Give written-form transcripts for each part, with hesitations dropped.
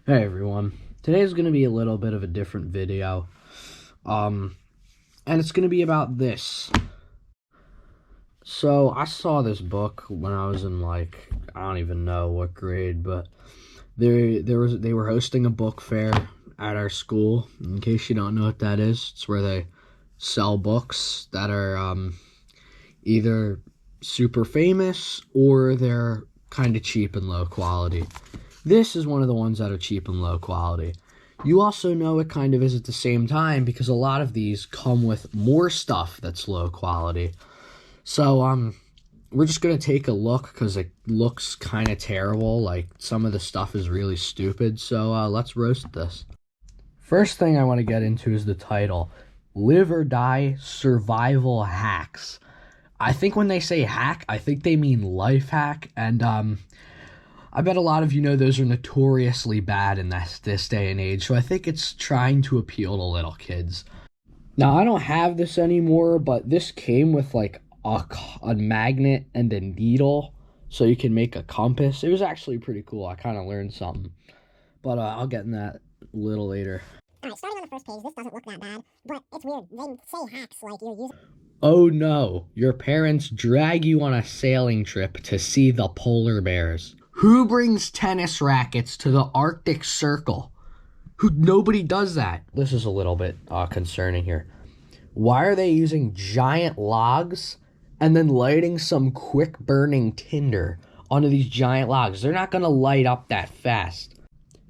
Hey everyone, today's going to be a little bit of a different video, and it's going to be about this. So I saw this book when I was in like, I don't even know what grade, but they were hosting a book fair at our school. In case you don't know what that is, it's where they sell books that are either super famous or they're kind of cheap and low quality. This is one of the ones that are cheap and low quality. You also know it kind of is at the same time because a lot of these come with more stuff that's low quality. So, we're just going to take a look because it looks kind of terrible. Like, some of the stuff is really stupid. So, let's roast this. First thing I want to get into is the title. Live or Die Survival Hacks. I think when they say hack, I think they mean life hack. And, I bet a lot of you know those are notoriously bad in this day and age, so I think it's trying to appeal to little kids. Now, I don't have this anymore, but this came with like a magnet and a needle, so you can make a compass. It was actually pretty cool. I kind of learned something, but I'll get in that a little later. Alright, starting on the first page, this doesn't look that bad, but it's weird. They say hacks like you're using... Oh no, your parents drag you on a sailing trip to see the polar bears. Who brings tennis rackets to the Arctic Circle? Nobody does that. This is a little bit concerning here. Why are they using giant logs and then lighting some quick burning tinder onto these giant logs? They're not going to light up that fast.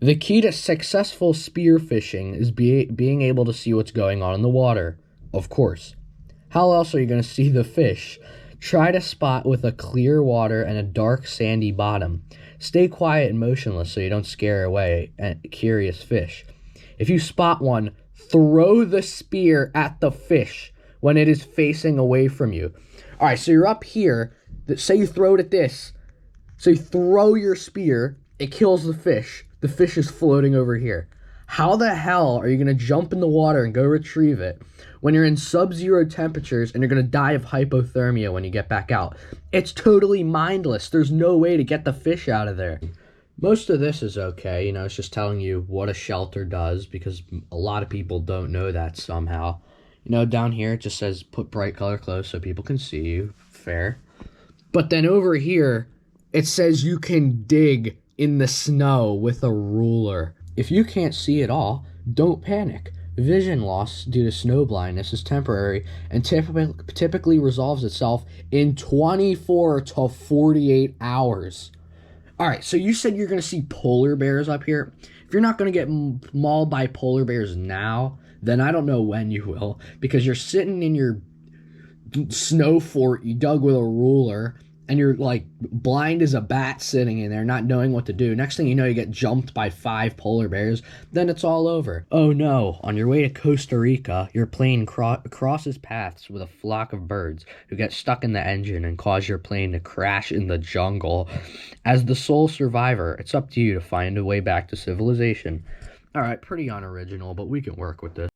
The key to successful spearfishing is being able to see what's going on in the water, of course. How else are you going to see the fish? Try to spot with a clear water and a dark sandy bottom. Stay quiet and motionless so you don't scare away a curious fish. If you spot one, throw the spear at the fish when it is facing away from you. All right, so you're up here. Say you throw it at this. So you throw your spear. It kills the fish. The fish is floating over here. How the hell are you going to jump in the water and go retrieve it when you're in sub-zero temperatures and you're going to die of hypothermia when you get back out? It's totally mindless. There's no way to get the fish out of there. Most of this is okay. It's just telling you what a shelter does because a lot of people don't know that somehow. Down here it just says put bright color clothes so people can see you. Fair. But then over here, it says you can dig in the snow with a ruler. If you can't see at all, don't panic. Vision loss due to snow blindness is temporary and typically resolves itself in 24 to 48 hours. All right, so you said you're going to see polar bears up here. If you're not going to get mauled by polar bears now, then I don't know when you will, because you're sitting in your snow fort you dug with a ruler, and you're like blind as a bat sitting in there not knowing what to do. Next thing you know, you get jumped by 5 polar bears. Then it's all over. Oh no, on your way to Costa Rica, your plane crosses paths with a flock of birds who get stuck in the engine and cause your plane to crash in the jungle. As the sole survivor, it's up to you to find a way back to civilization. Alright, pretty unoriginal, but we can work with this.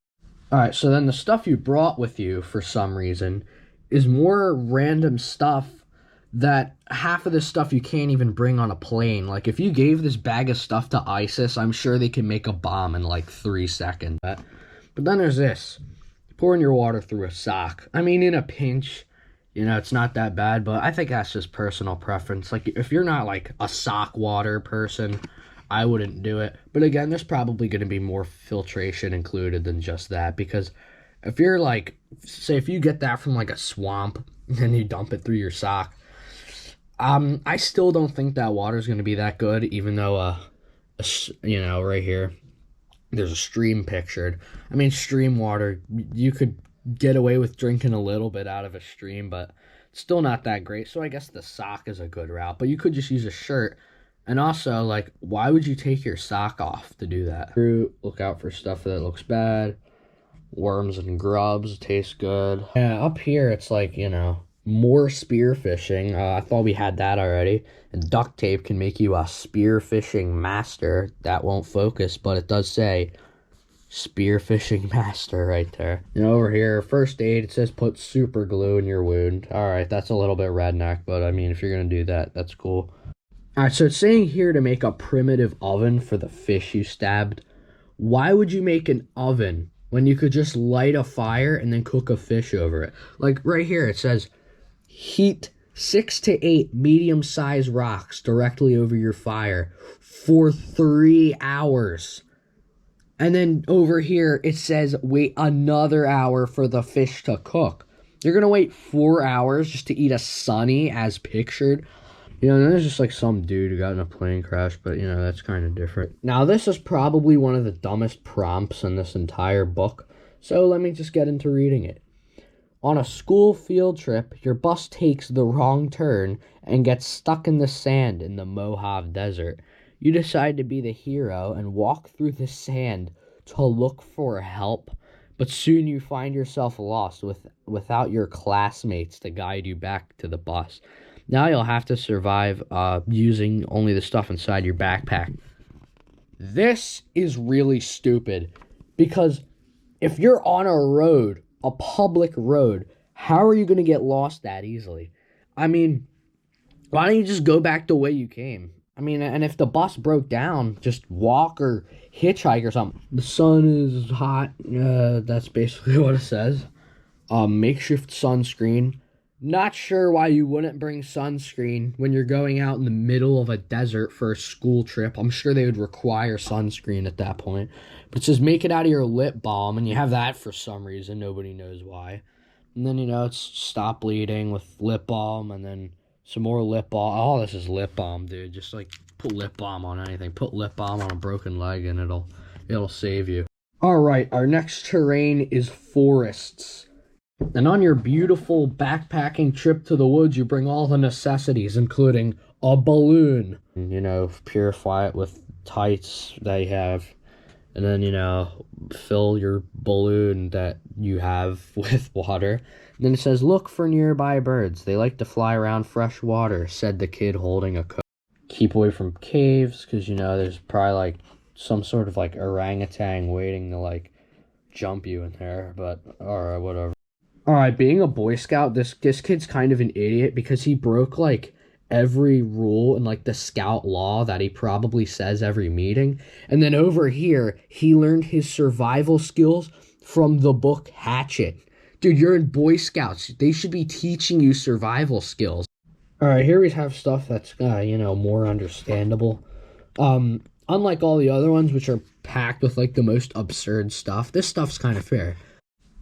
Alright, so then the stuff you brought with you for some reason is more random stuff that half of this stuff you can't even bring on a plane. Like, if you gave this bag of stuff to ISIS, I'm sure they can make a bomb in like 3 seconds. But then there's this. Pouring your water through a sock. I mean, in a pinch, it's not that bad, but I think that's just personal preference. Like, if you're not like a sock water person, I wouldn't do it. But again, there's probably going to be more filtration included than just that, because if you're like, say if you get that from like a swamp and you dump it through your sock, I still don't think that water is going to be that good, even though, right here, there's a stream pictured. I mean, stream water, you could get away with drinking a little bit out of a stream, but it's still not that great. So I guess the sock is a good route, but you could just use a shirt. And also, like, why would you take your sock off to do that? Fruit, look out for stuff that looks bad. Worms and grubs taste good. Yeah, up here, it's like, more spearfishing. I thought we had that already. And duct tape can make you a spearfishing master. That won't focus, but it does say spearfishing master right there. Over here, first aid, it says put super glue in your wound. All right, that's a little bit redneck, but I mean, if you're going to do that, that's cool. All right, so it's saying here to make a primitive oven for the fish you stabbed. Why would you make an oven when you could just light a fire and then cook a fish over it? Like right here, it says heat 6 to 8 medium-sized rocks directly over your fire for 3 hours. And then over here, it says wait another hour for the fish to cook. You're going to wait 4 hours just to eat a sunny as pictured. You know, and there's just like some dude who got in a plane crash, but you know, that's kind of different. Now, this is probably one of the dumbest prompts in this entire book, so let me just get into reading it. On a school field trip, your bus takes the wrong turn and gets stuck in the sand in the Mojave Desert. You decide to be the hero and walk through the sand to look for help, but soon you find yourself lost without your classmates to guide you back to the bus. Now you'll have to survive using only the stuff inside your backpack. This is really stupid because if you're on a road, a public road, how are you going to get lost that easily? I mean, why don't you just go back the way you came? I mean, and if the bus broke down, just walk or hitchhike or something. The sun is hot. That's basically what it says. Makeshift sunscreen. Not sure why you wouldn't bring sunscreen when you're going out in the middle of a desert for a school trip. I'm sure they would require sunscreen at that point. But it says make it out of your lip balm, and you have that for some reason. Nobody knows why. And then, you know, it's stop bleeding with lip balm, and then some more lip balm. Oh, this is lip balm, dude. Just, like, put lip balm on anything. Put lip balm on a broken leg, and it'll save you. All right, our next terrain is forests. And on your beautiful backpacking trip to the woods, you bring all the necessities, including a balloon. You know, purify it with tights they have. And then, you know, fill your balloon that you have with water. And then it says, look for nearby birds. They like to fly around fresh water, said the kid holding a coat. Keep away from caves, because, you know, there's probably, like, some sort of, like, orangutan waiting to, like, jump you in there. But, alright, whatever. Alright, being a Boy Scout, this kid's kind of an idiot because he broke, like, every rule and, like, the Scout law that he probably says every meeting. And then over here, he learned his survival skills from the book Hatchet. Dude, you're in Boy Scouts. They should be teaching you survival skills. Alright, here we have stuff that's, you know, more understandable. Unlike all the other ones, which are packed with, like, the most absurd stuff, this stuff's kind of fair.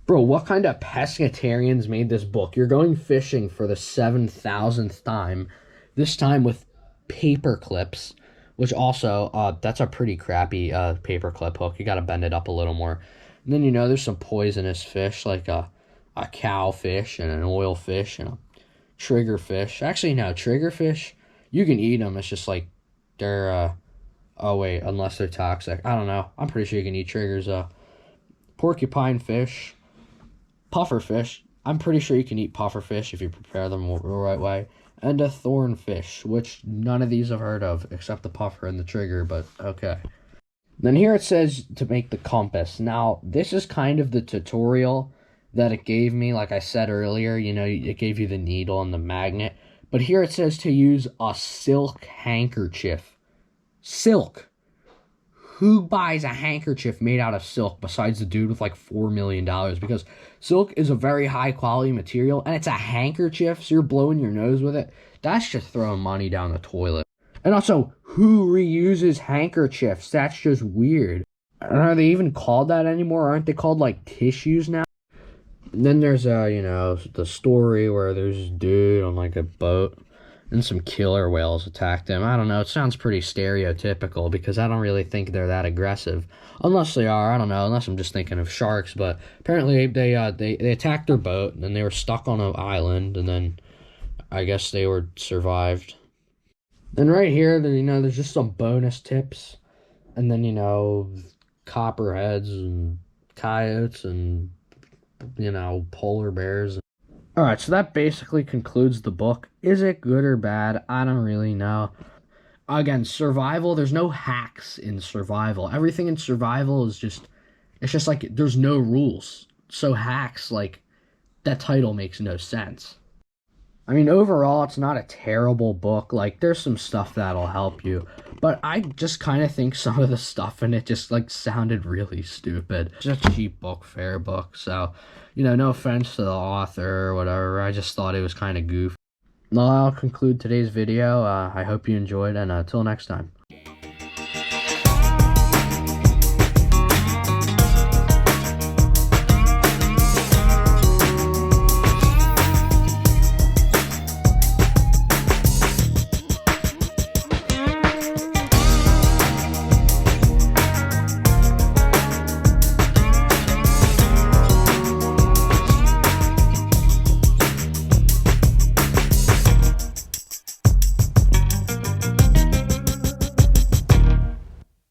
Bro, what kind of pescatarians made this book? You're going fishing for the 7,000th time, this time with paper clips, which also, that's a pretty crappy paper clip hook. You gotta bend it up a little more. And then, you know, there's some poisonous fish, like a cowfish and an oilfish and a triggerfish. Actually, no, triggerfish, you can eat them. It's just like they're, oh wait, unless they're toxic. I don't know. I'm pretty sure you can eat triggers. Porcupine fish. Pufferfish. I'm pretty sure you can eat pufferfish if you prepare them the right way. And a thornfish, which none of these I've heard of, except the puffer and the trigger, but okay. Then here it says to make the compass. Now, this is kind of the tutorial that it gave me, like I said earlier. You know, it gave you the needle and the magnet. But here it says to use a silk handkerchief. Silk. Who buys a handkerchief made out of silk besides the dude with like $4 million? Because silk is a very high quality material and it's a handkerchief, so you're blowing your nose with it. That's just throwing money down the toilet. And also, who reuses handkerchiefs? That's just weird. Are they even called that anymore? Aren't they called like tissues now? And then there's you know, the story where there's this dude on like a boat and some killer whales attacked him. I don't know. It sounds pretty stereotypical because I don't really think they're that aggressive. Unless they are, I don't know. Unless I'm just thinking of sharks. But apparently they attacked their boat and then they were stuck on an island and then I guess they were survived. And right here, you know, there's just some bonus tips. And then, you know, copperheads and coyotes and, you know, polar bears. Alright, so that basically concludes the book. Is it good or bad? I don't really know. Again, survival, there's no hacks in survival. Everything in survival is just, it's just like, there's no rules. So hacks, like, that title makes no sense. I mean, overall, it's not a terrible book. Like, there's some stuff that'll help you. But I just kind of think some of the stuff in it just, like, sounded really stupid. Just a cheap book, fair book. So, no offense to the author or whatever. I just thought it was kind of goofy. Well, I'll conclude today's video. I hope you enjoyed, and until next time.